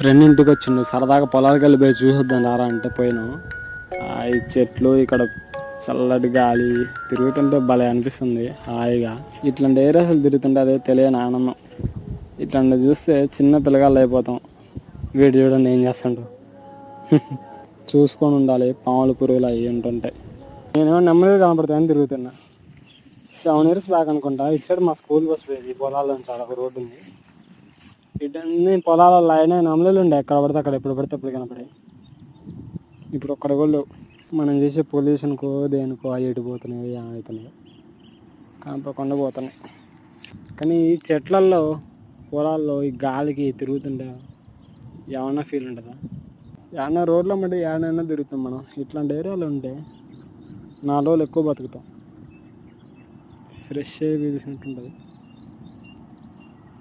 Friend ఇంటికి వచ్చిండు, సరదాగా పొలాలకు వెళ్ళి పోయి చూసొద్దాం రారా అంటే పోయినాం. ఈ చెట్లు ఇక్కడ చల్లటి గాలి తిరుగుతుంటే భలే అనిపిస్తుంది హాయిగా. ఇట్లాంటి ఏరియాలు తిరుగుతుంటే అదే తెలియని ఆనందం. ఇట్లాంటి చూస్తే చిన్న పిల్లగాళ్ళు అయిపోతాం. వీడు చూడండి ఏం చేస్తుంటాం. చూసుకొని ఉండాలి, పాములు పురుగులు అవి ఉంటుంటాయి. నేనేమో నెమ్మదిగా కనపడతాయని తిరుగుతున్నా. 7 years బ్యాక్ అనుకుంటా ఇటు సైడ్ మా స్కూల్ బస్ పోయేది. ఈ పొలాల్లో నుంచి ఒక రోడ్డు ఉంది, ఇటన్నీ పొలాలలో అయినా నమ్మలు ఉండే ఎక్కడ పడితే అక్కడ ఎప్పుడు పడితే అప్పుడు కనపడాయి. ఇప్పుడు ఒక్కడ కూడా మనం చేసే పొల్యూషన్కో దేనికో అవి ఎడిపోతున్నాయి, ఏమవుతున్నాయి కనపడకుండా పోతున్నాయి. కానీ ఈ చెట్లల్లో పొలాల్లో ఈ గాలికి తిరుగుతుంటే ఏమన్నా ఫీల్ ఉంటుందా? ఏమన్నా రోడ్లో మట్టి ఏమైనా తిరుగుతాం మనం. ఇట్లాంటి ఏరియాలు ఉంటే 4 రోజులు ఎక్కువ బతుకుతాం, ఫ్రెష్ అయ్యి తీసినట్టు ఉంటుంది.